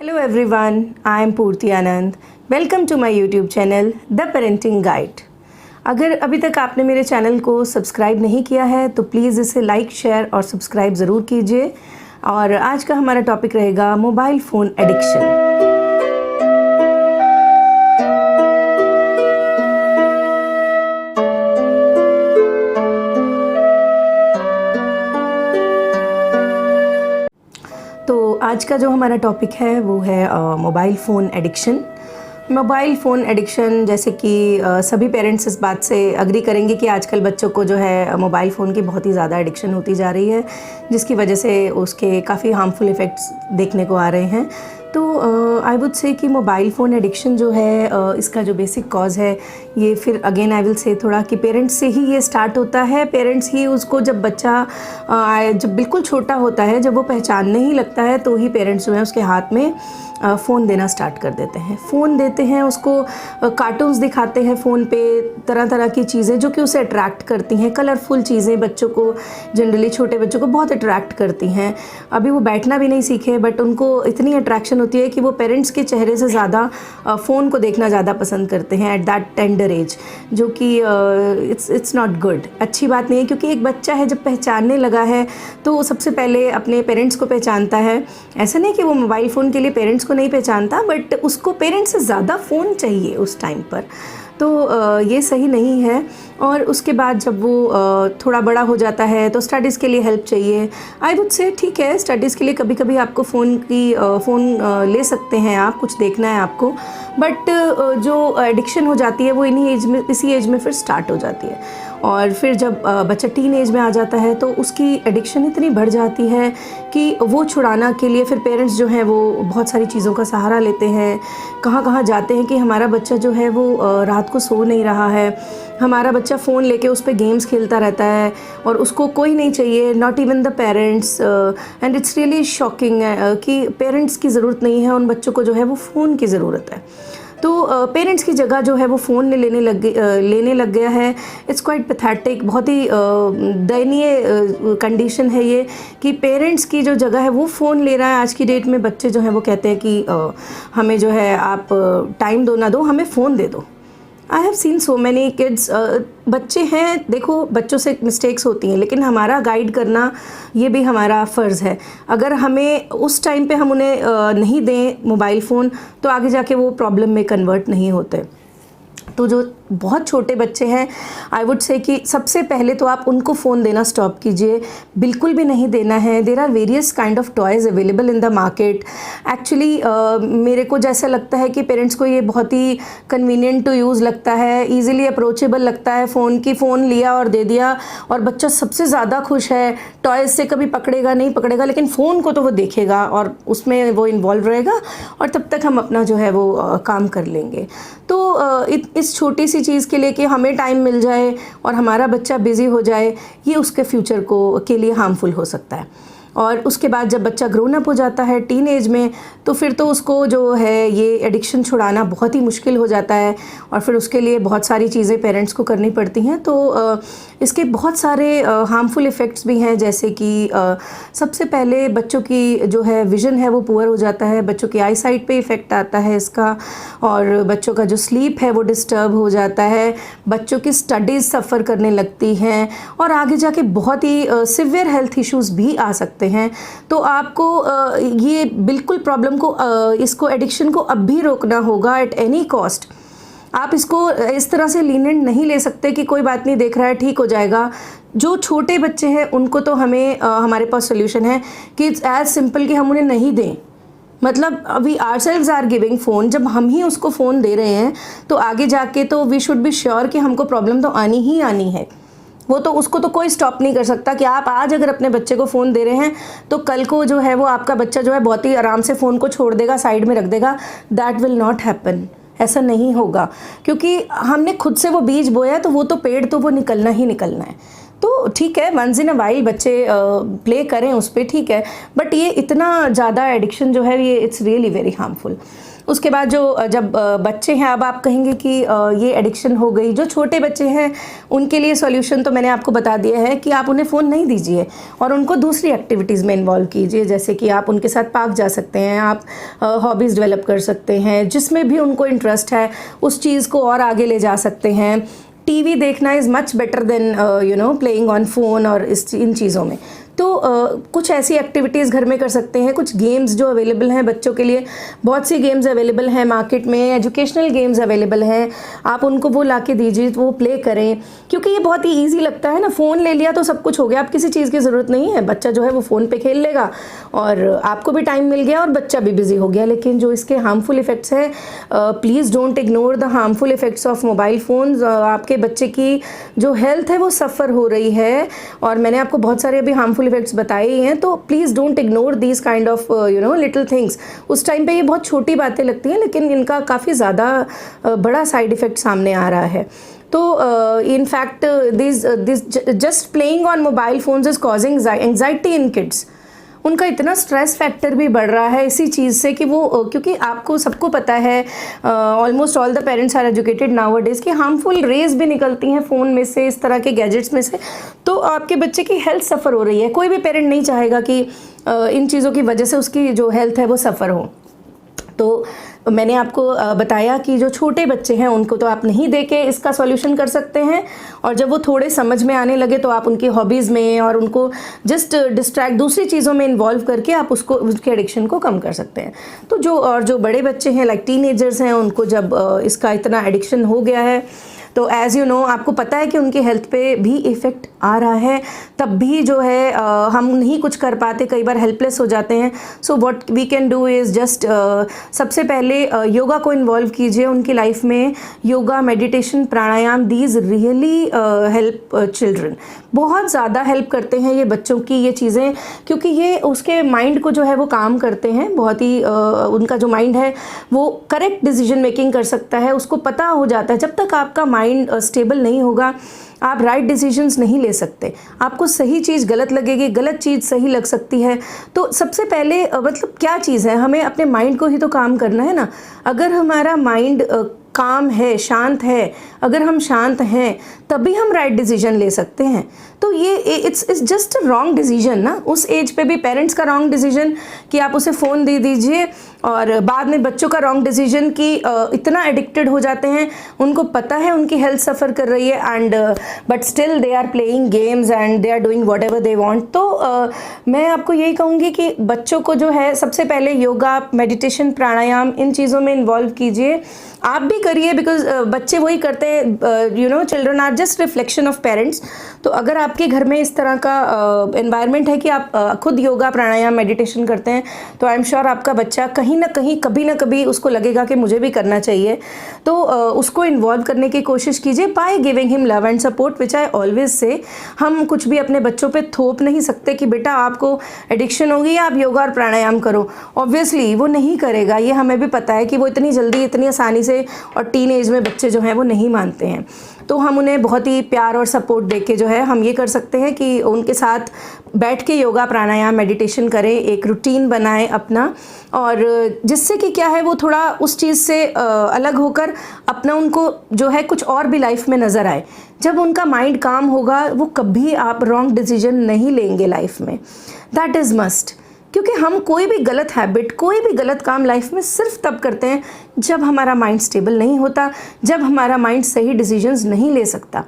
Hello everyone, I am Purti Anand. Welcome to my YouTube channel The Parenting Guide. अगर अभी तक आपने मेरे चैनल को सब्सक्राइब नहीं किया है तो प्लीज़ इसे लाइक, शेयर और सब्सक्राइब ज़रूर कीजिए। और आज का हमारा टॉपिक रहेगा मोबाइल फ़ोन एडिक्शन। तो आज का जो हमारा टॉपिक है वो है mobile phone addiction. Mobile phone addiction, जैसे कि सभी पेरेंट्स इस बात से अग्री करेंगे कि आजकल बच्चों को जो है मोबाइल फ़ोन की बहुत ही ज़्यादा एडिक्शन होती जा रही है, जिसकी वजह से उसके काफ़ी हार्मफुल इफ़ेक्ट्स देखने को आ रहे हैं। तो आई वुड से कि मोबाइल फ़ोन एडिक्शन जो है इसका जो बेसिक कॉज है, ये फिर अगेन आई विल से थोड़ा कि पेरेंट्स से ही ये स्टार्ट होता है। पेरेंट्स ही उसको, जब बच्चा जब बिल्कुल छोटा होता है, जब वो पहचानने ही लगता है, तो ही पेरेंट्स जो है उसके हाथ में फ़ोन देना स्टार्ट कर देते हैं। फ़ोन देते हैं उसको, कार्टून्स दिखाते हैं फ़ोन पे, तरह तरह की चीज़ें जो कि उसे अट्रैक्ट करती हैं। कलरफुल चीज़ें बच्चों को, जनरली छोटे बच्चों को बहुत अट्रैक्ट करती हैं। अभी वो बैठना भी नहीं सीखे, बट उनको इतनी अट्रैक्शन होती है कि वो पेरेंट्स के चेहरे से ज़्यादा फ़ोन को देखना ज़्यादा पसंद करते हैं एट दैट टेंडर एज, जो कि इट्स नॉट गुड, अच्छी बात नहीं है। क्योंकि एक बच्चा है जब पहचानने लगा है तो सबसे पहले अपने पेरेंट्स को पहचानता है। ऐसा नहीं कि वो मोबाइल फ़ोन के लिए पेरेंट्स को नहीं पहचानता, बट उसको पेरेंट्स से ज़्यादा फ़ोन चाहिए उस टाइम पर। तो ये सही नहीं है। और उसके बाद जब वो थोड़ा बड़ा हो जाता है तो स्टडीज़ के लिए हेल्प चाहिए। आई वुड से ठीक है, स्टडीज़ के लिए कभी कभी आपको फ़ोन ले सकते हैं आप, कुछ देखना है आपको, बट जो एडिक्शन हो जाती है वो इसी एज में फिर स्टार्ट हो जाती है। और फिर जब बच्चा टीन एज में आ जाता है तो उसकी एडिक्शन इतनी बढ़ जाती है कि वो छुड़ाना के लिए फिर पेरेंट्स जो हैं वो बहुत सारी चीज़ों का सहारा लेते हैं। कहाँ कहाँ जाते हैं कि हमारा बच्चा जो है वो रात को सो नहीं रहा है, हमारा बच्चा फ़ोन लेके उस पर गेम्स खेलता रहता है और उसको कोई नहीं चाहिए, not even the parents. And it's really shocking कि पेरेंट्स की ज़रूरत नहीं है, उन बच्चों को जो है वो फ़ोन की ज़रूरत है। तो पेरेंट्स की जगह जो है वो फ़ोन ने लेने लग गया है। इट्स क्वाइट पैथेटिक, बहुत ही दयनीय कंडीशन है ये कि पेरेंट्स की जो जगह है वो फ़ोन ले रहा है। आज की डेट में बच्चे जो हैं वो कहते हैं कि हमें जो है आप टाइम दो ना दो, हमें फ़ोन दे दो। I have seen so many kids. बच्चे हैं, देखो बच्चों से मिस्टेक्स होती हैं, लेकिन हमारा गाइड करना ये भी हमारा फ़र्ज़ है। अगर हमें उस टाइम पे हम उन्हें नहीं दें मोबाइल फ़ोन, तो आगे जाके वो प्रॉब्लम में कन्वर्ट नहीं होते। तो जो बहुत छोटे बच्चे हैं, आई वुड से कि सबसे पहले तो आप उनको फ़ोन देना स्टॉप कीजिए, बिल्कुल भी नहीं देना है। There are various kind of toys available in the market. Actually मेरे को जैसा लगता है कि पेरेंट्स को ये बहुत ही कन्वीनियंट टू यूज़ लगता है, ईज़िली अप्रोचेबल लगता है। फ़ोन लिया और दे दिया, और बच्चा सबसे ज़्यादा खुश है। टॉयज़ से कभी पकड़ेगा नहीं पकड़ेगा, लेकिन फ़ोन को तो वो देखेगा और उसमें वो इन्वॉल्व रहेगा, और तब तक हम अपना जो है वो काम कर लेंगे। तो इस छोटी सी चीज़ के लिए कि हमें टाइम मिल जाए और हमारा बच्चा बिज़ी हो जाए, ये उसके फ्यूचर के लिए हार्मफुल हो सकता है। और उसके बाद जब बच्चा ग्रोन अप हो जाता है टीन एज में, तो फिर तो उसको जो है ये एडिक्शन छुड़ाना बहुत ही मुश्किल हो जाता है, और फिर उसके लिए बहुत सारी चीज़ें पेरेंट्स को करनी पड़ती हैं। तो इसके बहुत सारे हार्मफुल इफ़ेक्ट्स भी हैं, जैसे कि सबसे पहले बच्चों की जो है विज़न है वो पुअर हो जाता है, बच्चों की आई साइट पे इफ़ेक्ट आता है इसका, और बच्चों का जो स्लीप है वो डिस्टर्ब हो जाता है, बच्चों की स्टडीज़ सफ़र करने लगती हैं, और आगे जाके बहुत ही सिवियर हेल्थ इश्यूज़ भी आ सकते हैं। तो आपको ये बिल्कुल प्रॉब्लम को, इसको एडिक्शन को अब भी रोकना होगा एट एनी कॉस्ट। आप इसको इस तरह से लीनेंट नहीं ले सकते कि कोई बात नहीं, देख रहा है ठीक हो जाएगा। जो छोटे बच्चे हैं उनको तो हमें हमारे पास सोल्यूशन है कि इट्स एज सिंपल कि हम उन्हें नहीं दें। मतलब अभी आवरसेल्व्स आर गिविंग फ़ोन, जब हम ही उसको फ़ोन दे रहे हैं तो आगे जाके तो वी शुड बी श्योर कि हमको प्रॉब्लम तो आनी ही आनी है। वो तो उसको तो कोई स्टॉप नहीं कर सकता कि आप आज अगर अपने बच्चे को फ़ोन दे रहे हैं तो कल को जो है वो आपका बच्चा जो है बहुत ही आराम से फ़ोन को छोड़ देगा, साइड में रख देगा। दैट विल नॉट हैपन, ऐसा नहीं होगा, क्योंकि हमने खुद से वो बीज बोया, तो वो तो पेड़ तो वो निकलना ही निकलना है। तो ठीक है, वंस इन अ वाइल बच्चे प्ले करें उस पर, ठीक है, बट ये इतना ज़्यादा एडिक्शन जो है ये इट्स रियली वेरी हार्मफुल। उसके बाद जब बच्चे हैं, अब आप कहेंगे कि ये एडिक्शन हो गई, जो छोटे बच्चे हैं उनके लिए सॉल्यूशन तो मैंने आपको बता दिया है कि आप उन्हें फ़ोन नहीं दीजिए और उनको दूसरी एक्टिविटीज़ में इन्वॉल्व कीजिए। जैसे कि आप उनके साथ पार्क जा सकते हैं, आप हॉबीज़ डेवलप कर सकते हैं, जिसमें भी उनको इंटरेस्ट है उस चीज़ को और आगे ले जा सकते हैं। टीवी देखना is much better than playing on phone और इन चीज़ों में। तो कुछ ऐसी एक्टिविटीज़ घर में कर सकते हैं। कुछ गेम्स जो अवेलेबल हैं बच्चों के लिए, बहुत सी गेम्स अवेलेबल हैं मार्केट में, एजुकेशनल गेम्स अवेलेबल हैं, आप उनको वो ला के दीजिए तो वो प्ले करें, क्योंकि ये बहुत ही ईजी लगता है ना। फ़ोन ले लिया तो सब कुछ हो गया, आप किसी चीज़ की ज़रूरत नहीं है, बच्चा जो है वो फ़ोन पे खेल लेगा और आपको भी टाइम मिल गया और बच्चा भी बिजी हो गया। लेकिन जो इसके हार्मफुल इफ़ेक्ट्स हैं, please don't ignore the harmful effects of mobile phones. आपके बच्चे की जो हेल्थ है वो सफ़र हो रही है और मैंने आपको बहुत सारे अभी हार्मफुल इफेक्ट्स बताए ही हैं। तो please don't ignore these kind of little things. उस टाइम पे ये बहुत छोटी बातें लगती हैं, लेकिन इनका काफ़ी ज़्यादा बड़ा साइड इफ़ेक्ट सामने आ रहा है। तो in fact this just playing on mobile phones is causing anxiety in kids. उनका इतना स्ट्रेस फैक्टर भी बढ़ रहा है इसी चीज़ से कि वो क्योंकि आपको सबको पता है, almost all the parents are educated nowadays कि हार्मफुल रेज भी निकलती हैं फ़ोन में से, इस तरह के गैजेट्स में से। तो आपके बच्चे की हेल्थ सफ़र हो रही है। कोई भी पेरेंट नहीं चाहेगा कि इन चीज़ों की वजह से उसकी जो हेल्थ है वो सफ़र हो। तो मैंने आपको बताया कि जो छोटे बच्चे हैं उनको तो आप नहीं दे के इसका सॉल्यूशन कर सकते हैं, और जब वो थोड़े समझ में आने लगे तो आप उनकी हॉबीज़ में और उनको जस्ट डिस्ट्रैक्ट दूसरी चीज़ों में इन्वॉल्व करके आप उसके एडिक्शन को कम कर सकते हैं। तो जो बड़े बच्चे हैं, लाइक टीनेजर्स हैं, उनको जब इसका इतना एडिक्शन हो गया है तो एज़ यू नो आपको पता है कि उनकी हेल्थ पे भी इफ़ेक्ट आ रहा है, तब भी जो है हम नहीं कुछ कर पाते, कई बार हेल्पलेस हो जाते हैं। So what we can do is just सबसे पहले योगा को इन्वॉल्व कीजिए उनकी लाइफ में। Yoga, meditation, pranayama, these really help children. बहुत ज़्यादा हेल्प करते हैं ये बच्चों की ये चीज़ें, क्योंकि ये उसके माइंड को जो है वो काम करते हैं। बहुत ही उनका जो माइंड है वो करेक्ट डिसीजन मेकिंग कर सकता है, उसको पता हो जाता है। जब तक आपका माइंड स्टेबल नहीं होगा आप राइट डिसीजंस नहीं ले सकते। आपको सही चीज़ गलत लगेगी, गलत चीज़ सही लग सकती है। तो सबसे पहले मतलब क्या चीज़ है, हमें अपने माइंड को ही तो काम करना है ना। अगर हमारा माइंड काम है, शांत है, अगर हम शांत हैं तभी हम राइट डिसीजन ले सकते हैं। तो ये it's just a wrong decision ना। उस एज पे भी पेरेंट्स का रॉन्ग डिसीजन कि आप उसे फ़ोन दे दीजिए, और बाद में बच्चों का रॉन्ग डिसीजन कि इतना एडिक्टेड हो जाते हैं, उनको पता है उनकी हेल्थ सफ़र कर रही है and but still they are playing games and they are doing whatever they want. तो मैं आपको यही कहूँगी कि बच्चों को जो है सबसे पहले योगा, मेडिटेशन, प्राणायाम, इन चीज़ों में इन्वॉल्व कीजिए। आप भी करिए, बिकॉज बच्चे वही करते हैं। Children are just reflection of parents. तो अगर आपके घर में इस तरह का एनवायरनमेंट है कि आप खुद योगा, प्राणायाम, मेडिटेशन करते हैं, तो आई एम श्योर आपका बच्चा कहीं ना कहीं, कभी ना कभी उसको लगेगा कि मुझे भी करना चाहिए। तो उसको इन्वॉल्व करने की कोशिश कीजिए by giving him love and support, which I always say. हम कुछ भी अपने बच्चों पे थोप नहीं सकते कि बेटा आपको एडिक्शन होगी, आप योगा और प्राणायाम करो। ऑब्वियसली वो नहीं करेगा, ये हमें भी पता है कि वो इतनी जल्दी, इतनी आसानी से, और टीन एज में बच्चे जो हैं वो नहीं मानते हैं। तो हम उन्हें बहुत ही प्यार और सपोर्ट देके जो है हम ये कर सकते हैं कि उनके साथ बैठ के योगा, प्राणायाम, मेडिटेशन करें, एक रूटीन बनाएं अपना, और जिससे कि क्या है वो थोड़ा उस चीज़ से अलग होकर अपना उनको जो है कुछ और भी लाइफ में नज़र आए। जब उनका माइंड काम होगा वो कभी आप रॉन्ग डिसीजन नहीं लेंगे लाइफ में, दैट इज़ मस्ट। क्योंकि हम कोई भी गलत हैबिट, कोई भी गलत काम लाइफ में सिर्फ तब करते हैं जब हमारा माइंड स्टेबल नहीं होता, जब हमारा माइंड सही डिसीजंस नहीं ले सकता।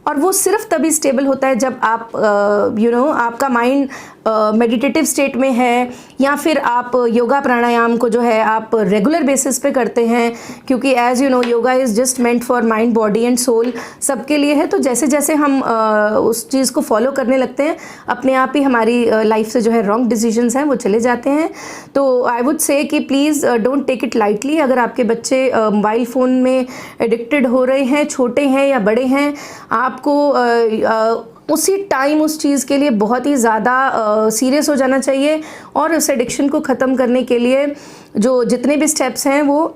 और वो सिर्फ तभी स्टेबल होता है जब आप आपका माइंड मेडिटेटिव स्टेट में है, या फिर आप योगा प्राणायाम को जो है आप रेगुलर बेसिस पे करते हैं। क्योंकि as you know yoga is just meant for mind, body and soul, सबके लिए है। तो जैसे जैसे हम उस चीज़ को फॉलो करने लगते हैं, अपने आप ही हमारी लाइफ से जो है रॉन्ग डिसीजंस हैं वो चले जाते हैं। तो आई वुड से कि please don't take it lightly. अगर आपके बच्चे मोबाइल फ़ोन में एडिक्टेड हो रहे हैं, छोटे हैं या बड़े हैं, आपको उसी टाइम उस चीज़ के लिए बहुत ही ज़्यादा सीरियस हो जाना चाहिए, और उस एडिक्शन को ख़त्म करने के लिए जो जितने भी स्टेप्स हैं वो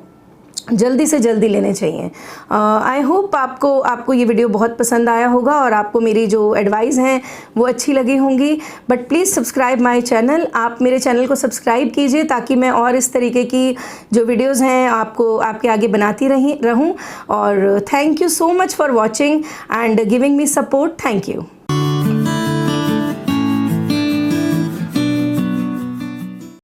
जल्दी से जल्दी लेने चाहिए। आई होप आपको ये वीडियो बहुत पसंद आया होगा और आपको मेरी जो एडवाइस हैं वो अच्छी लगी होंगी। But please subscribe my channel, आप मेरे चैनल को सब्सक्राइब कीजिए ताकि मैं और इस तरीके की जो वीडियोज़ हैं आपके आगे बनाती रहूँ। और thank you so much for watching and giving me support. Thank you.